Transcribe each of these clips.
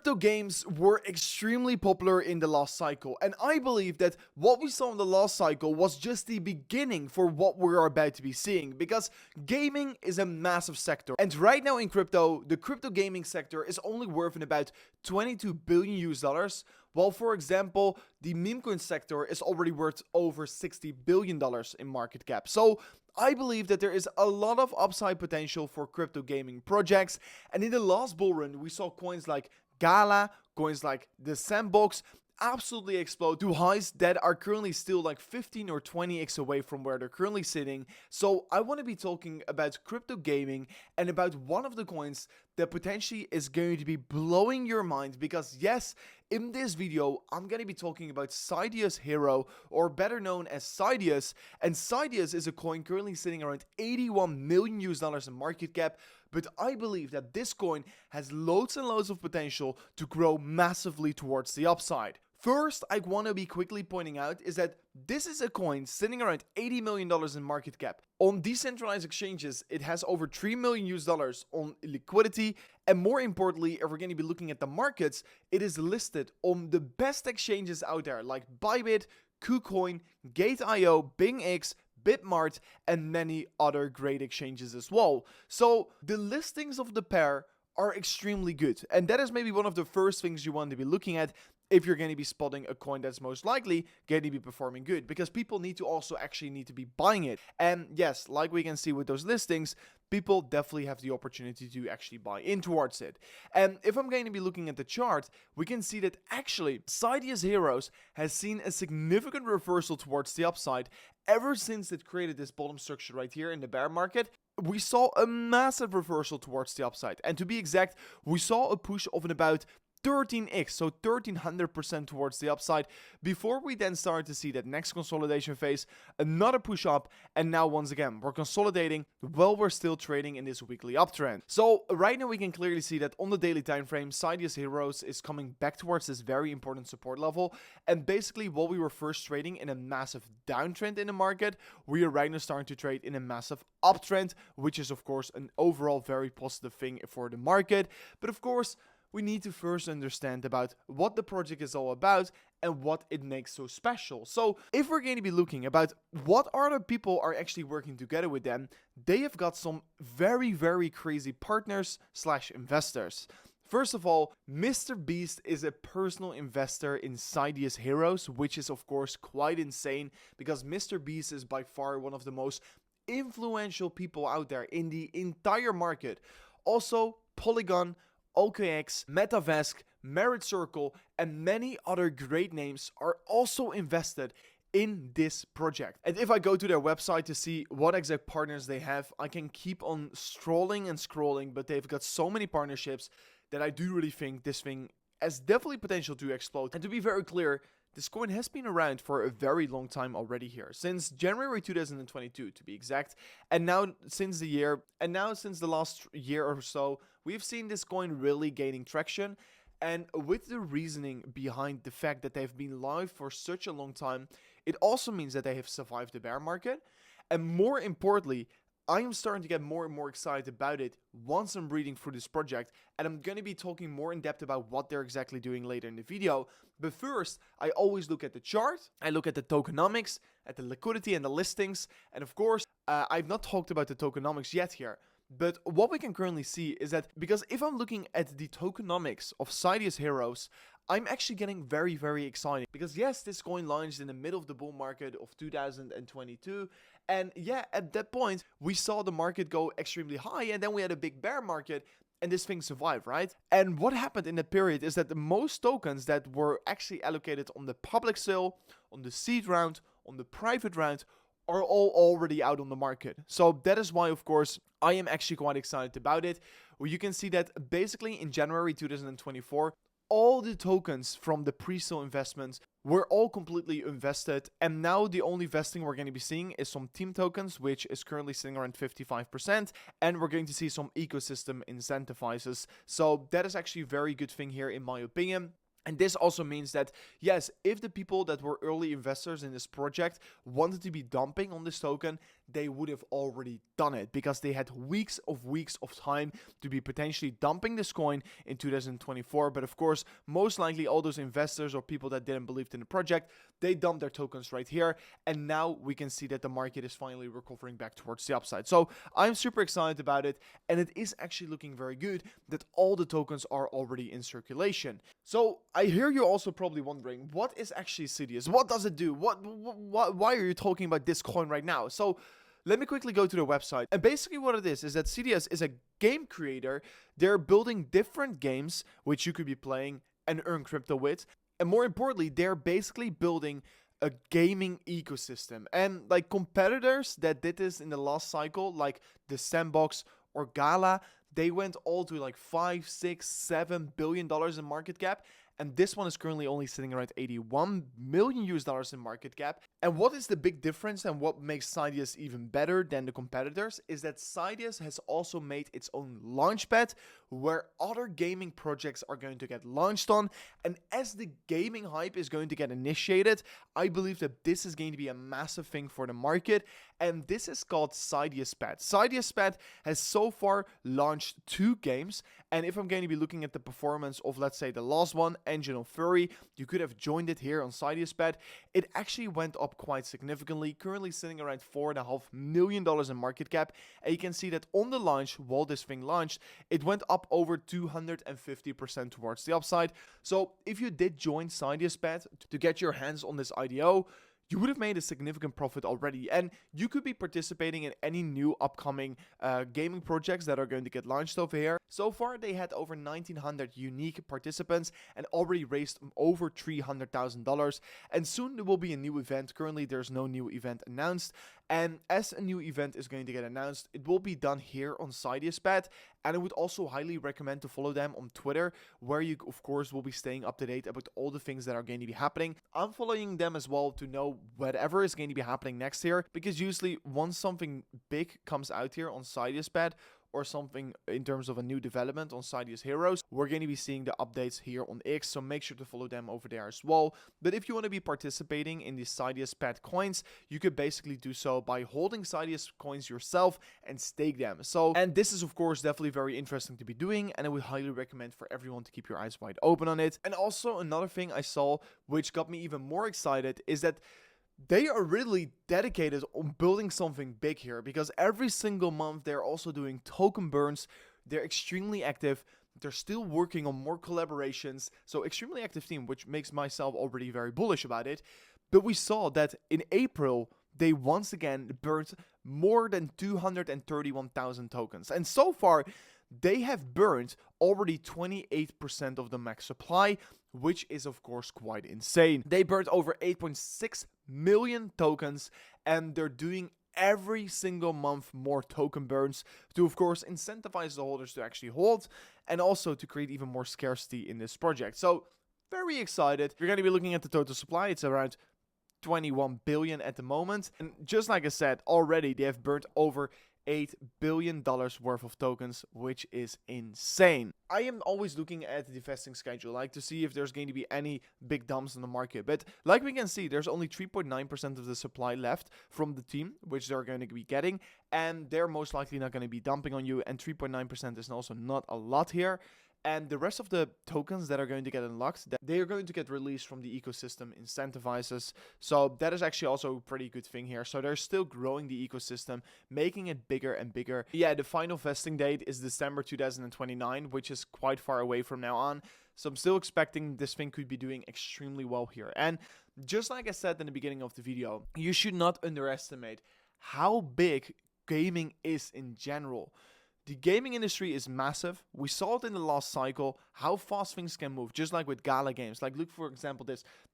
Crypto games were extremely popular in the last cycle, and I believe that what we saw in the last cycle was just the beginning for what we're about to be seeing, because gaming is a massive sector, and right now in crypto, the crypto gaming sector is only worth about 22 billion US dollars, while for example, the meme coin sector is already worth over $60 billion in market cap. So I believe that there is a lot of upside potential for crypto gaming projects, and in the last bull run, we saw coins like Gala, coins like the Sandbox absolutely explode to highs that are currently still like 15 or 20x away from where they're currently sitting. So I want to be talking about crypto gaming and about one of the coins that potentially is going to be blowing your mind, because yes, in this video I'm going to be talking about Sidus Hero, or better known as Sidus, and Sidus is a coin currently sitting around 81 million US dollars in market cap, but I believe that this coin has loads and loads of potential to grow massively towards the upside. First, I want to be quickly pointing out is that this is a coin sitting around $80 million in market cap. On decentralized exchanges, it has over 3 million US dollars on liquidity, and more importantly, if we're going to be looking at the markets, it is listed on the best exchanges out there like Bybit, KuCoin, Gate.io, BingX, Bitmart, and many other great exchanges as well. So the listings of the pair are extremely good, and that is maybe one of the first things you want to be looking at if you're going to be spotting a coin that's most likely going to be performing good, because people need to also actually need to be buying it. And yes, like we can see with those listings, people definitely have the opportunity to actually buy in towards it. And if I'm going to be looking at the chart, we can see that actually Sidus Heroes has seen a significant reversal towards the upside ever since it created this bottom structure right here in the bear market. We saw a massive reversal towards the upside, and to be exact, we saw a push of about 13x, so 1300% towards the upside, before we then started to see that next consolidation phase, another push up, and now once again we're consolidating while we're still trading in this weekly uptrend. So right now we can clearly see that on the daily time frame, Sidus Heroes is coming back towards this very important support level, and basically while we were first trading in a massive downtrend in the market, we are right now starting to trade in a massive uptrend, which is of course an overall very positive thing for the market. But of course, we need to first understand about what the project is all about and what it makes so special. So if we're going to be looking about what other people are actually working together with them, they have got some very crazy partners slash investors. First of all, Mr. Beast is a personal investor in Sidus Heroes, which is of course quite insane, because Mr. Beast is by far one of the most influential people out there in the entire market. Also, Polygon, OKX, MetaVask, Merit Circle, and many other great names are also invested in this project. And if I go to their website to see what exact partners they have, I can keep on scrolling and scrolling, but they've got so many partnerships that I do really think this thing has definitely potential to explode. And to be very clear, this coin has been around for a very long time already here, since January 2022 to be exact, and now since the last year or so, we've seen this coin really gaining traction. And with the reasoning behind the fact that they've been live for such a long time, it also means that they have survived the bear market, and more importantly, I am starting to get more and more excited about it once I'm reading through this project, and I'm going to be talking more in depth about what they're exactly doing later in the video. But first, I always look at the chart, I look at the tokenomics, at the liquidity and the listings, and of course, I've not talked about the tokenomics yet here. But what we can currently see is that, because if I'm looking at the tokenomics of Sidus Heroes, I'm actually getting very excited, because yes, this coin launched in the middle of the bull market of 2022, and yeah, at that point we saw the market go extremely high, and then we had a big bear market, and this thing survived, right? And what happened in that period is that the most tokens that were actually allocated on the public sale, on the seed round, on the private round, are all already out on the market. So that is why, of course, I am actually quite excited about it. Well, you can see that basically in January 2024, all the tokens from the pre-sale investments were all completely invested, and now the only vesting we're going to be seeing is some team tokens, which is currently sitting around 55%, and we're going to see some ecosystem incentivizes. So that is actually a very good thing here in my opinion. And this also means that, yes, if the people that were early investors in this project wanted to be dumping on this token, they would have already done it because they had weeks of time to be potentially dumping this coin in 2024. But of course, most likely all those investors or people that didn't believe in the project, they dumped their tokens right here. And now we can see that the market is finally recovering back towards the upside. So I'm super excited about it. And it is actually looking very good that all the tokens are already in circulation. So I hear you also probably wondering, what is actually Sidus? What does it do? Why are you talking about this coin right now? So let me quickly go to the website. And basically what it is that Sidus is a game creator. They're building different games which you could be playing and earn crypto with. And more importantly, they're basically building a gaming ecosystem. And like competitors that did this in the last cycle, like the Sandbox or Gala, they went all to like $5, $6, $7 billion in market cap. And this one is currently only sitting around $81 million in market cap. And what is the big difference and what makes Sidus even better than the competitors is that Sidus has also made its own launchpad where other gaming projects are going to get launched on. And as the gaming hype is going to get initiated, I believe that this is going to be a massive thing for the market. And this is called SidiusPad. SidiusPad has so far launched 2 games. And if I'm going to be looking at the performance of, let's say, the last one, Engine of Fury, you could have joined it here on SidiusPad. It actually went up quite significantly, currently sitting around $4.5 million in market cap. And you can see that on the launch, while this thing launched, it went up over 250% towards the upside. So if you did join SidiusPad to get your hands on this IDO, you would have made a significant profit already, and you could be participating in any new upcoming gaming projects that are going to get launched over here. So far, they had over 1,900 unique participants and already raised over $300,000. And soon there will be a new event. Currently, there's no new event announced. And as a new event is going to get announced, it will be done here on SidiusPad. And I would also highly recommend to follow them on Twitter, where you, of course, will be staying up to date about all the things that are going to be happening. I'm following them as well to know whatever is going to be happening next year, because usually once something big comes out here on SidiusPad, or something in terms of a new development on Sidus Heroes, we're going to be seeing the updates here on X, so make sure to follow them over there as well. But if you want to be participating in the SidiusPad coins, you could basically do so by holding Sidus coins yourself and stake them. So, and this is of course definitely very interesting to be doing, and I would highly recommend for everyone to keep your eyes wide open on it. And also another thing I saw which got me even more excited is that they are really dedicated on building something big here, because every single month they're also doing token burns. They're extremely active. They're still working on more collaborations. So extremely active team, which makes myself already very bullish about it. But we saw that in April, they once again burned more than 231,000 tokens. And so far, they have burned already 28% of the max supply, which is of course quite insane. They burned over 8.6 million tokens, and they're doing every single month more token burns to of course incentivize the holders to actually hold, and also to create even more scarcity in this project. So very excited. We're going to be looking at the total supply. It's around 21 billion at the moment, and just like I said already, they have burned over $8 billion worth of tokens, which is insane. I am always looking at the vesting schedule, like to see if there's going to be any big dumps in the market. But like we can see, there's only 3.9% of the supply left from the team, which they're going to be getting. And they're most likely not going to be dumping on you. And 3.9% is also not a lot here. And the rest of the tokens that are going to get unlocked, they are going to get released from the ecosystem incentivizes. So that is actually also a pretty good thing here. So they're still growing the ecosystem, making it bigger and bigger. Yeah, the final vesting date is December 2029, which is quite far away from now on. So I'm still expecting this thing could be doing extremely well here. And just like I said in the beginning of the video, you should not underestimate how big gaming is in general. The gaming industry is massive. We saw it in the last cycle, how fast things can move, just like with Gala games. Like look, for example,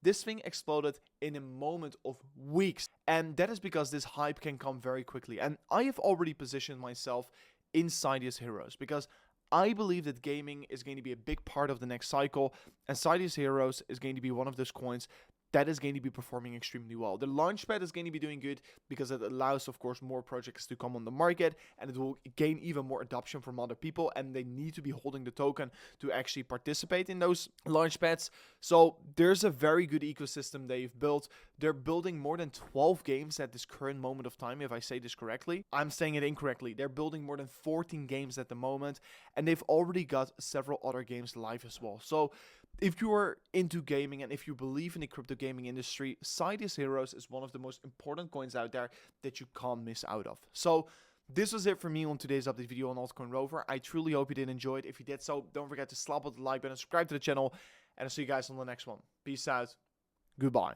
this thing exploded in a moment of weeks. And that is because this hype can come very quickly. And I have already positioned myself in Sidus Heroes, because I believe that gaming is going to be a big part of the next cycle. And Sidus Heroes is going to be one of those coins that is going to be performing extremely well. The launchpad is going to be doing good because it allows, of course, more projects to come on the market, and it will gain even more adoption from other people, and they need to be holding the token to actually participate in those launchpads. So there's a very good ecosystem they've built. They're building more than 12 games at this current moment of time, if I say this correctly. I'm saying it incorrectly. They're building more than 14 games at the moment, and they've already got several other games live as well. So if you are into gaming and if you believe in the crypto gaming industry, Sidus Heroes is one of the most important coins out there that you can't miss out of. So this was it for me on today's update video on Altcoin Rover. I truly hope you did enjoy it. If you did so, don't forget to slap on the like button, subscribe to the channel, and I'll see you guys on the next one. Peace out. Goodbye.